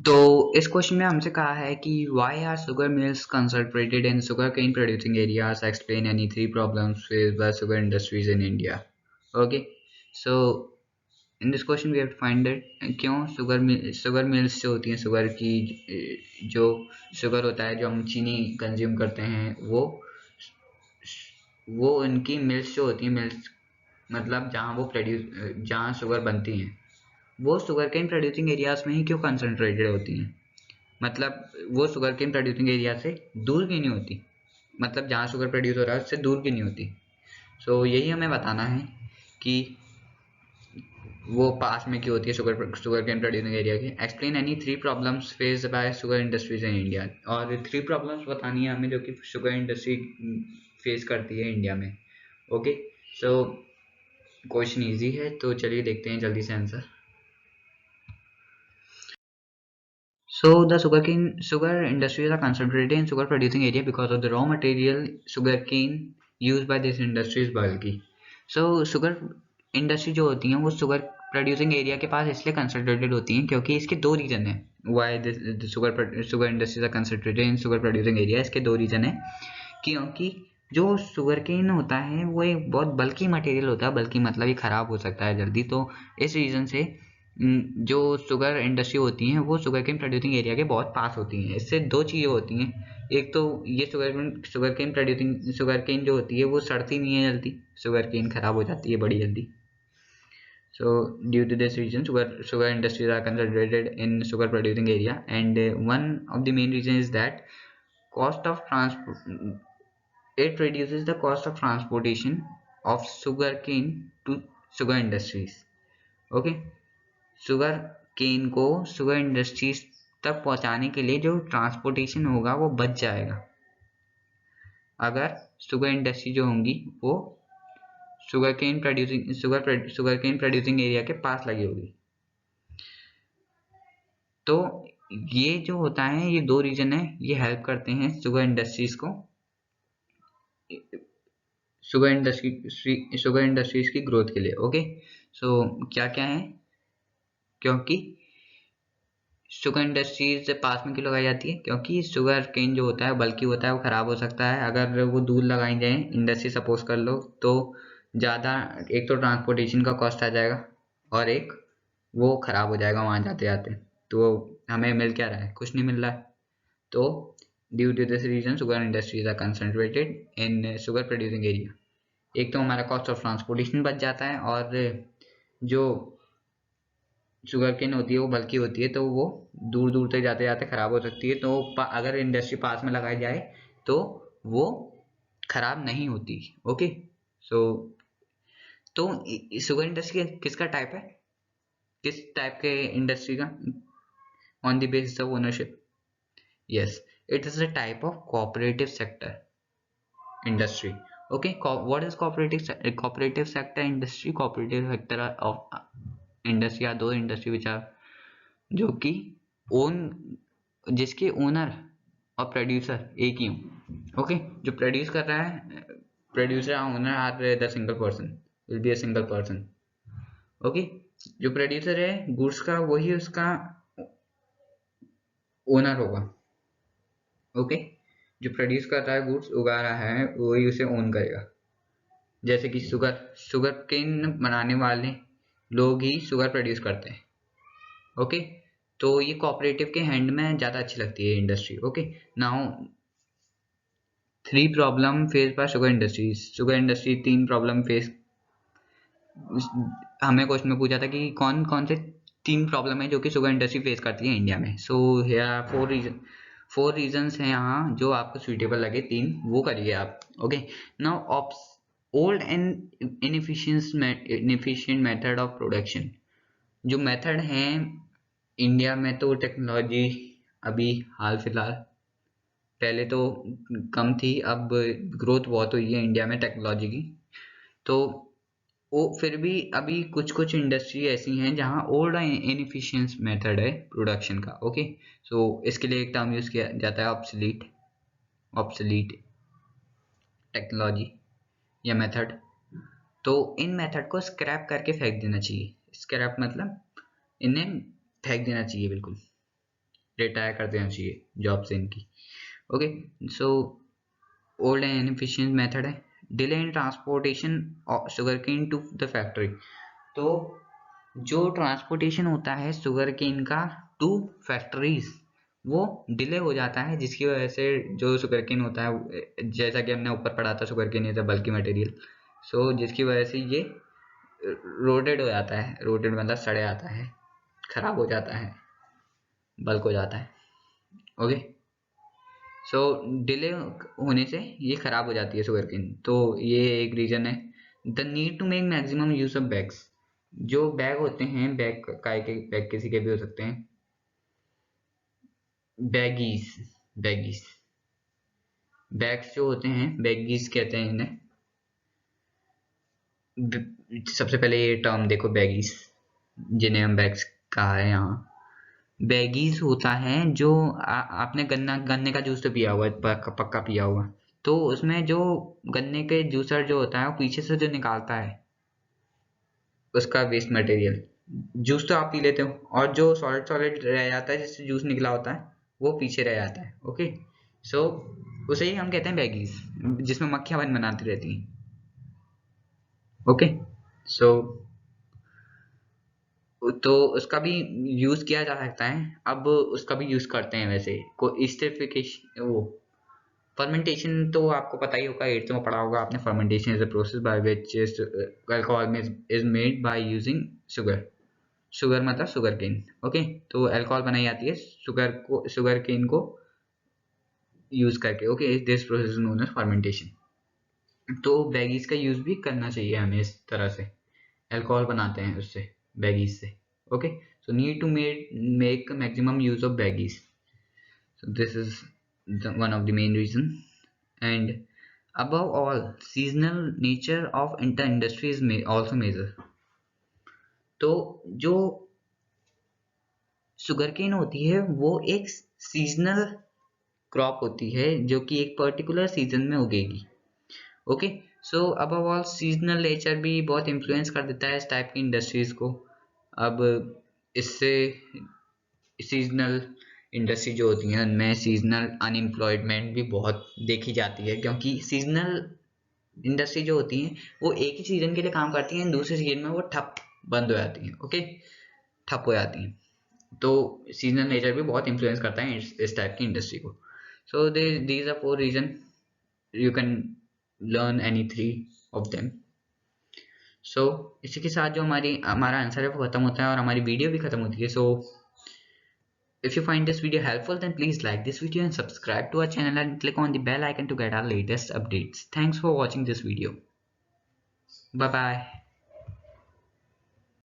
तो इस क्वेश्चन में हमसे कहा है कि why are sugar mills concentrated in sugar cane producing areas, explain any three problems faced by sugar industries in India. Okay, so in this question we have to find that क्यों sugar mills जो होती हैं, sugar की जो sugar होता है जो हम चीनी कंज्यूम करते हैं, वो उनकी मिल्स जो होती हैं, मिल्स मतलब जहाँ शुगर बनती हैं, वो शुगर केन प्रोड्यूसिंग एरियाज में ही क्यों कंसंट्रेटेड होती हैं। मतलब वो शुगर केन प्रोड्यूसिंग एरिया से दूर क्यों नहीं होती, मतलब जहाँ शुगर प्रोड्यूस हो रहा है उससे दूर क्यों नहीं होती। सो यही हमें बताना है कि वो पास में क्यों होती है शुगर केन प्रोड्यूसिंग एरिया की। Explain any three problems faced by sugar industries in India, और थ्री प्रॉब्लम्स बतानी है हमें जो कि शुगर इंडस्ट्री फेस करती है इंडिया में। ओके, सो क्वेश्चन इजी है, तो चलिए देखते हैं जल्दी से answer. So the sugar industries are concentrated in sugar producing area because of the raw material sugarcane used by this industry is bulky. So sugar industry जो होती हैं वो शुगर प्रोड्यूसिंग एरिया के पास इसलिए कंसंट्रेटेड होती हैं क्योंकि इसके दो रीजन है। Why this sugar industries are concentrated in sugar producing area, इसके दो रीजन है। क्योंकि जो शुगर केन होता है वो एक बहुत बल्कि मटेरियल होता है, बल्कि मतलब ये खराब हो सकता है जल्दी, तो इस रीजन से जो शुगर इंडस्ट्री होती हैं वो शुगर केन प्रोड्यूसिंग एरिया के बहुत पास होती हैं। इससे दो चीज़ें होती हैं, एक तो ये शुगर केन जो होती है वो सड़ती नहीं है जल्दी, शुगर केन खराब हो जाती है बड़ी जल्दी। So due to this reason, sugar industries are concentrated in sugar producing area, and one of the main reason is that cost of transport, it reduces the cost of transportation of sugarcane to sugar industries. Okay, sugar cane को sugar industries तक पहुंचाने के लिए जो transportation होगा वो बच जाएगा अगर शुगर इंडस्ट्री जो होंगी वो शुगर केन प्रोड्यूसिंग एरिया के पास लगी होगी। तो ये जो होता है, ये दो रीजन है, ये हेल्प करते हैं शुगर इंडस्ट्रीज को, शुगर इंडस्ट्रीज की ग्रोथ के लिए। ओके, सो क्या क्या है, क्योंकि शुगर इंडस्ट्रीज पास में क्यों लगाई जाती है, क्योंकि शुगर केन जो होता है बल्कि होता है, वो खराब हो सकता है अगर वो दूर लगाई जाए इंडस्ट्री, सपोज कर लो, तो ज़्यादा एक तो ट्रांसपोर्टेशन का कॉस्ट आ जाएगा और एक वो खराब हो जाएगा वहाँ जाते जाते, तो हमें मिल क्या रहा है, कुछ नहीं मिल रहा है। तो due to this reason sugar industries are concentrated in sugar producing area. एक तो हमारा कॉस्ट ऑफ ट्रांसपोर्टेशन बच जाता है, और जो शुगर केन होती है वो बल्कि होती है, तो वो दूर दूर तक जाते जाते खराब हो सकती है, तो अगर इंडस्ट्री पास में लगाई जाए तो वो खराब नहीं होती। ओके, सो तो शुगर इंडस्ट्री किसका टाइप है, किस टाइप के इंडस्ट्री का, on the basis of ownership? Yes, it is a type of cooperative sector industry. Okay, what is cooperative sector industry? Cooperative sector of industry are those industry which are जो कि own जिसके owner और producer एक ही हो। Okay, जो produce कर रहा है, producer owner are the single person, will be a single person. Okay, जो प्रोड्यूसर है गुड्स का वही उसका ओनर होगा। ओके, जो प्रोड्यूस कर रहा है, गुड्स उगा रहा है, वही उसे ओन करेगा। जैसे कि शुगर केन बनाने वाले लोग ही शुगर प्रोड्यूस करते हैं। ओके, तो ये कोऑपरेटिव के हैंड में ज़्यादा अच्छी लगती है industry. Okay, now three problem face by sugar industry तीन प्रॉब्लम फेस, हमें क्वेश्चन में पूछा था कि कौन कौन से तीन प्रॉब्लम है जो कि शुगर इंडस्ट्री फेस करती है इंडिया में। सो हियर फोर रीजंस हैं यहाँ, जो आपको सुइटेबल लगे तीन वो करिए आप। Okay, now old and inefficient method of production, जो मेथड हैं इंडिया में, तो टेक्नोलॉजी अभी हाल फिलहाल, पहले तो कम थी, अब ग्रोथ बहुत हुई है इंडिया में टेक्नोलॉजी की, तो वो फिर भी अभी कुछ कुछ इंडस्ट्री ऐसी हैं जहाँ ओल्ड इनएफिशिएंट मेथड है प्रोडक्शन का। ओके, सो इसके लिए एक टर्म यूज किया जाता है ऑब्सलीट टेक्नोलॉजी या मेथड। तो इन मेथड को स्क्रैप करके फेंक देना चाहिए। स्क्रैप मतलब इन्हें फेंक देना चाहिए बिल्कुल। रिटायर कर देना चाहिए जॉब से इनकी। Okay, so old and inefficient method है delay in transportation of sugar cane to the factory. तो जो ट्रांसपोर्टेशन होता है शुगर केन का टू फैक्ट्रीज वो डिले हो जाता है, जिसकी वजह से जो शुगर केन होता है, जैसा कि हमने ऊपर पढ़ा था, sugar cane is a bulky material, so जिसकी वजह से ये रोटेड हो जाता है। रोटेड मतलब सड़ जाता है, खराब हो जाता है, बल्क हो जाता है। ओके, सो डिले होने से ये खराब हो जाती है शुगर केन, तो ये एक रीजन है। The need to make maximum use of bags. जो बैग होते हैं, बैग काय के बैग किसी के भी हो सकते हैं, बैगीज बैगीज बैग्स जो होते हैं बैगीज कहते हैं इन्हें। सबसे पहले ये टर्म देखो, बैगीज, जिन्हें हम बैग्स कहा है यहाँ। बैगीज होता है जो आपने गन्ने का जूस तो पिया हुआ है, पक्का पिया हुआ। तो उसमें जो गन्ने के जूसर जो होता है वो पीछे से जो निकालता है उसका वेस्ट मटेरियल, जूस तो आप पी लेते हो, और जो सॉलिड सॉलिड रह जाता है जिससे जूस निकला होता है वो पीछे रह जाता है। ओके, सो उसे ही हम कहते हैं बैगीज, जिसमें मक्खियां बन बनाती रहती हैं। ओके, सो तो उसका भी यूज किया जा सकता है, अब उसका भी यूज करते हैं वैसे को एस्टरिफिकेशन, वो फर्मेंटेशन तो आपको पता ही होगा, 8th में पढ़ा होगा आपने। Fermentation is a process by which alcohol is made by using sugar. Sugar मतलब शुगर केन। ओके, तो अल्कोहल बनाई जाती है शुगर केन को यूज करके। Okay, this process known as fermentation. तो बैगीज का यूज भी करना चाहिए हमें इस तरह से, अल्कोहल बनाते हैं उससे, बैगीज से। Okay, so need to make maximum use of baggies, so this is one of the main reason. And above all, seasonal nature of inter-industry is also major. तो जो शुगरकेन होती है वो एक सीजनल क्रॉप होती है जो कि एक पर्टिकुलर सीजन में उगेगी। ओके, सो अबव ऑल सीजनल नेचर भी बहुत इन्फ्लुएंस कर देता है इस टाइप की इंडस्ट्रीज को। अब इससे सीजनल इंडस्ट्री जो होती है उनमें सीजनल अनएम्प्लॉयमेंट भी बहुत देखी जाती है, क्योंकि सीजनल इंडस्ट्री जो होती है वो एक ही सीजन के लिए काम करती हैं, दूसरे सीजन में वो ठप बंद हो जाती हैं। ओके, ठप हो जाती हैं। तो सीजनल नेचर भी बहुत इन्फ्लुएंस करता है इस टाइप की इंडस्ट्री को। So these are 4 reason, you can learn any 3 of them. So इसी के साथ जो हमारा आंसर है वो खत्म होता है और हमारी वीडियो भी खत्म होती है। सो if you find this video helpful, then please like this video and subscribe to our channel and click on the bell icon to get our latest updates. Thanks for watching this video. Bye bye.